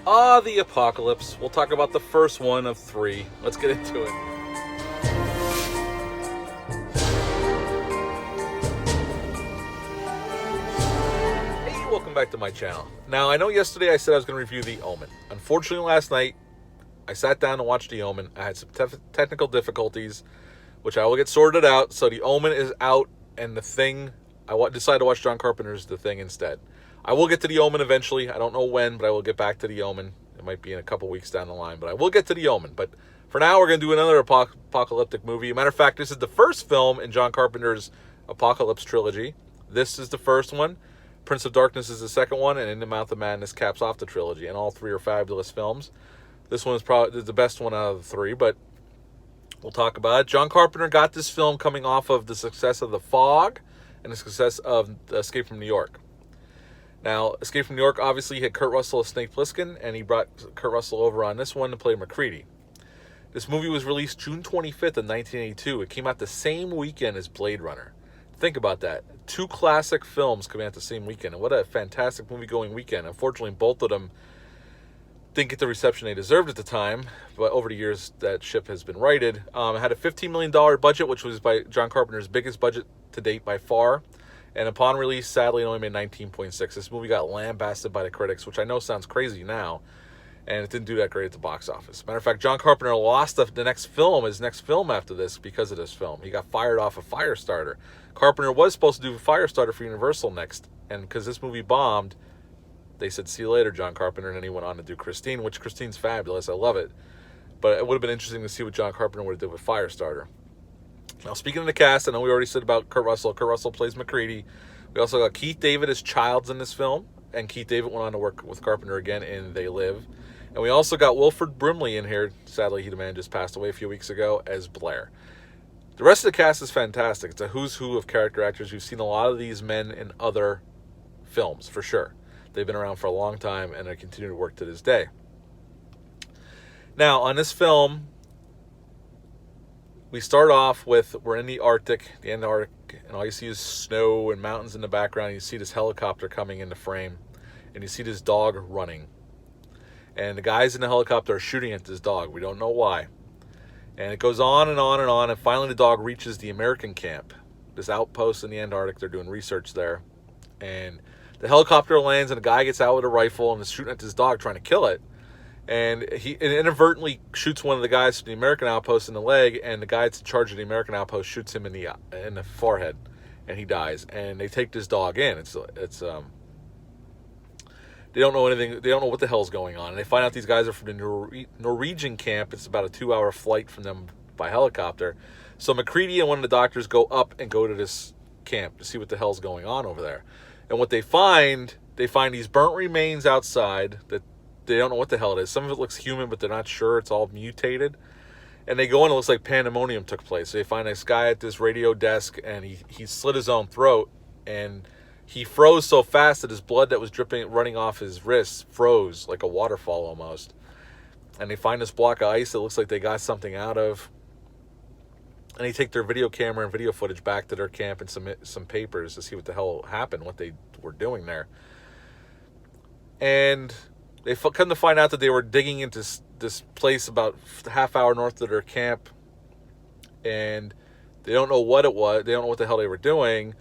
The apocalypse. We'll talk about the first one of three. Let's get into it. Hey, welcome back to my channel. Now, I know yesterday I said I was going to review The Omen. Unfortunately, last night, I sat down to watch The Omen. I had some technical difficulties, which I will get sorted out. So The Omen is out, and The Thing, decided to watch John Carpenter's The Thing instead. I will get to The Omen eventually. I don't know when, but I will get back to The Omen. It might be in a couple weeks down the line, but I will get to The Omen. But for now, we're going to do another apocalyptic movie. Matter of fact, this is the first film in John Carpenter's Apocalypse trilogy. This is the first one. Prince of Darkness is the second one, and In the Mouth of Madness caps off the trilogy. And all three are fabulous films. This one is probably the best one out of the three, but we'll talk about it. John Carpenter got this film coming off of the success of The Fog and the success of Escape from New York. Now, Escape from New York obviously had Kurt Russell as Snake Plissken, and he brought Kurt Russell over on this one to play MacReady. This movie was released June 25th of 1982. It came out the same weekend as Blade Runner. Think about that. Two classic films coming out the same weekend, and what a fantastic movie-going weekend. Unfortunately, both of them didn't get the reception they deserved at the time, but over the years, that ship has been righted. It had a $15 million budget, which was by John Carpenter's biggest budget to date by far. And upon release, sadly, it only made 19.6. This movie got lambasted by the critics, which I know sounds crazy now, and it didn't do that great at the box office. Matter of fact, John Carpenter lost his next film after this because of this film. He got fired off of Firestarter. Carpenter was supposed to do Firestarter for Universal next, and because this movie bombed, they said, "See you later, John Carpenter," and then he went on to do Christine, which Christine's fabulous. I love it. But it would have been interesting to see what John Carpenter would have did with Firestarter. Now, speaking of the cast, I know we already said about Kurt Russell. Kurt Russell plays MacReady. We also got Keith David as Childs in this film, and Keith David went on to work with Carpenter again in They Live. And we also got Wilford Brimley in here. Sadly, the man just passed away a few weeks ago as Blair. The rest of the cast is fantastic. It's a who's who of character actors. You've seen a lot of these men in other films, for sure. They've been around for a long time, and they continue to work to this day. Now, on this film, we start off with, we're in the Arctic, the Antarctic, and all you see is snow and mountains in the background. And you see this helicopter coming into frame, and you see this dog running. And the guys in the helicopter are shooting at this dog. We don't know why. And it goes on and on and on, and finally the dog reaches the American camp, this outpost in the Antarctic. They're doing research there. And the helicopter lands, and a guy gets out with a rifle and is shooting at this dog, trying to kill it. And he inadvertently shoots one of the guys from the American outpost in the leg, and the guy that's in charge of the American outpost shoots him in the forehead, and he dies. And they take this dog in. They don't know anything. They don't know what the hell's going on. And they find out these guys are from the Norwegian camp. It's about a 2-hour flight from them by helicopter. So MacReady and one of the doctors go up and go to this camp to see what the hell's going on over there. And what they find these burnt remains outside that they don't know what the hell it is. Some of it looks human, but they're not sure. It's all mutated. And they go in, it looks like pandemonium took place. So they find this guy at this radio desk, and he slit his own throat, and he froze so fast that his blood that was running off his wrists froze like a waterfall almost. And they find this block of ice that looks like they got something out of. And they take their video camera and video footage back to their camp and submit some papers to see what the hell happened, what they were doing there. And they come to find out that they were digging into this place about a half hour north of their camp. And they don't know what it was. They don't know what the hell they were doing.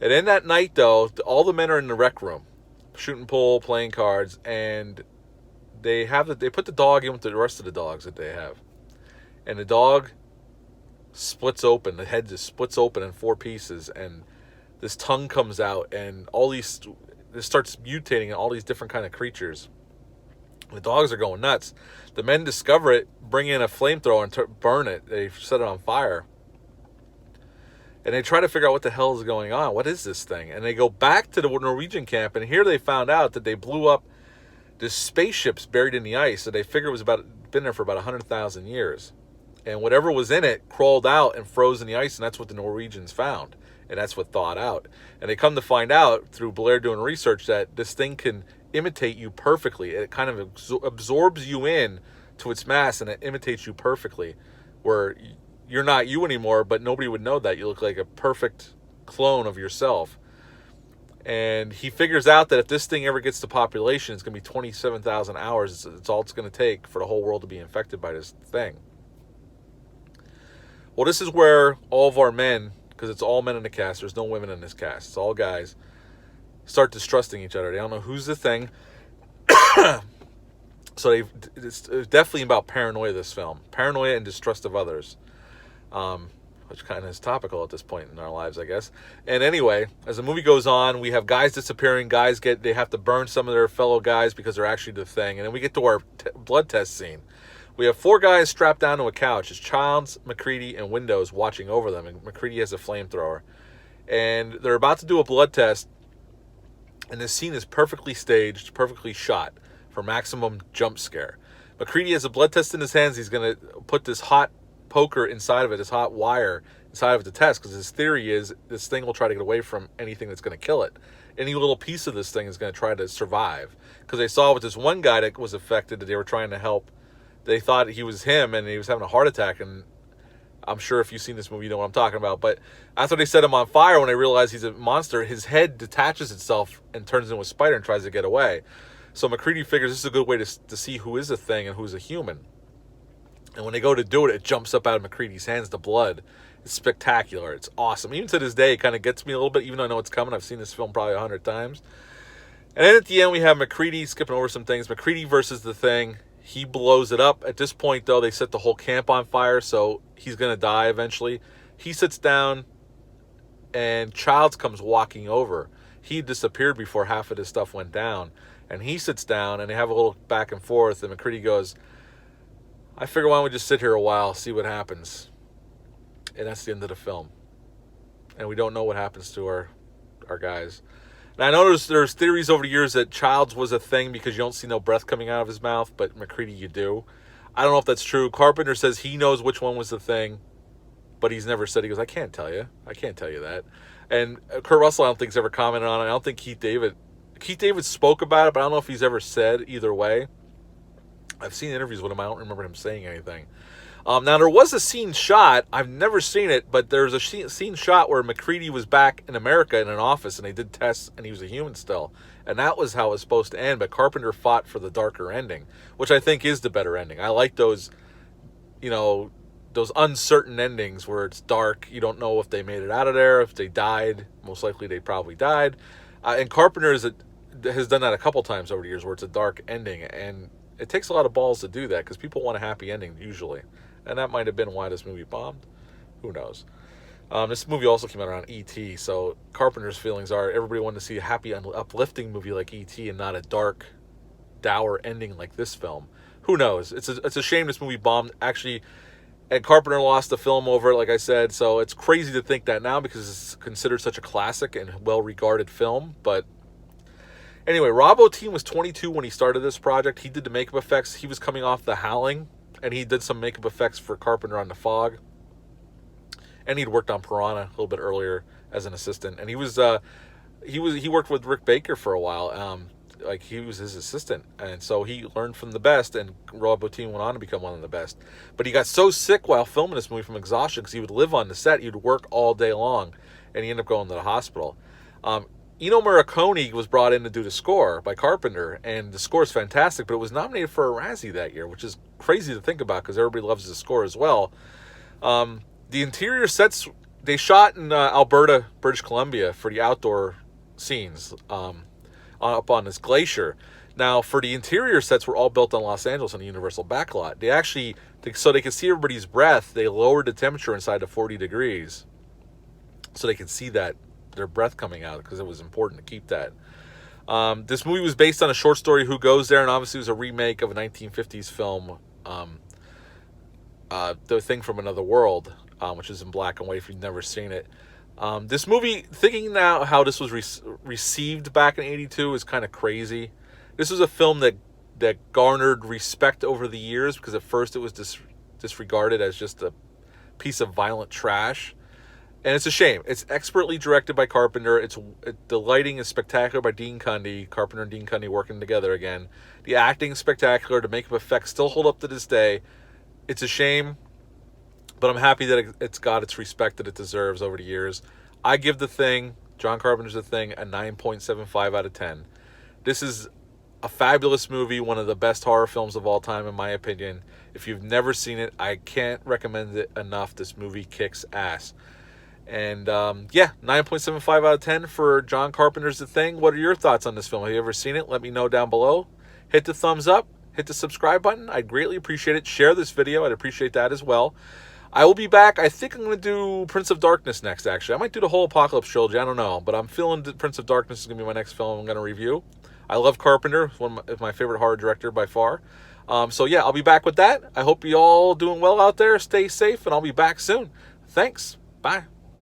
And in that night, though, all the men are in the rec room, shooting pool, playing cards, and they put the dog in with the rest of the dogs that they have. And the dog splits open. The head just splits open in 4 pieces, and this tongue comes out, and this starts mutating in all these different kind of creatures. The dogs are going nuts. The men discover it, bring in a flamethrower and burn it. They set it on fire. And they try to figure out what the hell is going on. What is this thing? And they go back to the Norwegian camp, and here they found out that they blew up this spaceship's buried in the ice. So they figure it was been there for about 100,000 years. And whatever was in it crawled out and froze in the ice, and that's what the Norwegians found. And that's what thawed out. And they come to find out through Blair doing research that this thing can imitate you perfectly. It kind of absorbs you in to its mass, and it imitates you perfectly, where you're not you anymore, but nobody would know that. You look like a perfect clone of yourself. And he figures out that if this thing ever gets to population, it's going to be 27,000 hours. It's all it's going to take for the whole world to be infected by this thing. Well, this is where all of our men, because it's all men in the cast, there's no women in this cast, it's all guys, start distrusting each other. They don't know who's the thing. So it's definitely about paranoia, this film. Paranoia and distrust of others. Which kind of is topical at this point in our lives, I guess. And anyway, as the movie goes on, we have guys disappearing. They have to burn some of their fellow guys because they're actually the thing. And then we get to our blood test scene. We have 4 guys strapped down to a couch. It's Childs, McCready, and Windows watching over them. And McCready has a flamethrower. And they're about to do a blood test. And this scene is perfectly staged, perfectly shot for maximum jump scare. McCready has a blood test in his hands. He's going to put this hot poker inside of it, this hot wire inside of it to test, because his theory is this thing will try to get away from anything that's going to kill it. Any little piece of this thing is going to try to survive. Because they saw with this one guy that was affected that they were trying to help, they thought he was him and he was having a heart attack. And I'm sure if you've seen this movie, you know what I'm talking about. But after they set him on fire, when they realized he's a monster, his head detaches itself and turns into a spider and tries to get away. So McCready figures this is a good way to see who is a thing and who's a human. And when they go to do it, it jumps up out of McCready's hands, the blood. It's spectacular. It's awesome. Even to this day, it kind of gets me a little bit, even though I know it's coming. I've seen this film probably 100 times. And then at the end, we have McCready, skipping over some things, McCready versus the thing. He blows it up. At this point, though, they set the whole camp on fire, so he's going to die eventually. He sits down, and Childs comes walking over. He disappeared before half of this stuff went down. And he sits down, and they have a little back and forth, and McCready goes, I figure why don't we just sit here a while, see what happens. And that's the end of the film. And we don't know what happens to our guys. Now, I know there's theories over the years that Childs was a thing because you don't see no breath coming out of his mouth, but McCready you do. I don't know if that's true. Carpenter says he knows which one was the thing, but he's never said, he goes, I can't tell you that. And Kurt Russell, I don't think, has ever commented on it. I don't think Keith David spoke about it, but I don't know if he's ever said either way. I've seen interviews with him. I don't remember him saying anything. Now, there was a scene shot. I've never seen it, but there's a scene shot where McCready was back in America in an office, and they did tests, and he was a human still. And that was how it was supposed to end, but Carpenter fought for the darker ending, which I think is the better ending. I like those, those uncertain endings where it's dark. You don't know if they made it out of there, if they died. Most likely they probably died. And Carpenter has done that a couple times over the years where it's a dark ending, and it takes a lot of balls to do that because people want a happy ending usually. And that might have been why this movie bombed. Who knows? This movie also came out around E.T., so Carpenter's feelings are everybody wanted to see a happy, uplifting movie like E.T. and not a dark, dour ending like this film. Who knows? It's a shame this movie bombed. Actually, and Carpenter lost the film over it, like I said, so it's crazy to think that now because it's considered such a classic and well-regarded film, but anyway, Rob Bottin was 22 when he started this project. He did the makeup effects. He was coming off The Howling, and he did some makeup effects for Carpenter on The Fog. And he'd worked on Piranha a little bit earlier as an assistant. And he worked with Rick Baker for a while. He was his assistant, and so he learned from the best. And Rob Bottin went on to become one of the best. But he got so sick while filming this movie from exhaustion because he would live on the set. He'd work all day long, and he ended up going to the hospital. Ennio Morricone was brought in to do the score by Carpenter, and the score is fantastic, but it was nominated for a Razzie that year, which is crazy to think about because everybody loves the score as well. The interior sets, they shot in Alberta, British Columbia for the outdoor scenes up on this glacier. Now, for the interior sets were all built on Los Angeles on the Universal backlot. They actually, so they could see everybody's breath, they lowered the temperature inside to 40 degrees so they could see that their breath coming out because it was important to keep that. This movie was based on a short story, Who Goes There, and obviously it was a remake of a 1950s film, The Thing from Another World, which is in black and white if you've never seen it. This movie, thinking now how this was received back in 82 is kind of crazy. This was a film that garnered respect over the years because at first it was disregarded as just a piece of violent trash. And it's a shame. It's expertly directed by Carpenter. The lighting is spectacular by Dean Cundy. Carpenter and Dean Cundy working together again. The acting is spectacular. The makeup effects still hold up to this day. It's a shame, but I'm happy that it's got its respect that it deserves over the years. I give The Thing John Carpenter's The Thing, a 9.75 out of 10. This is a fabulous movie, one of the best horror films of all time, in my opinion. If you've never seen it, I can't recommend it enough. This movie kicks ass. And yeah, 9.75 out of 10 for John Carpenter's The Thing. What are your thoughts on this film? Have you ever seen it? Let me know down below. Hit the thumbs up. Hit the subscribe button. I'd greatly appreciate it. Share this video. I'd appreciate that as well. I will be back. I think I'm going to do Prince of Darkness next, actually. I might do the whole Apocalypse trilogy. I don't know. But I'm feeling Prince of Darkness is going to be my next film I'm going to review. I love Carpenter. One of my favorite horror director by far. So yeah, I'll be back with that. I hope you all doing well out there. Stay safe, and I'll be back soon. Thanks. Bye.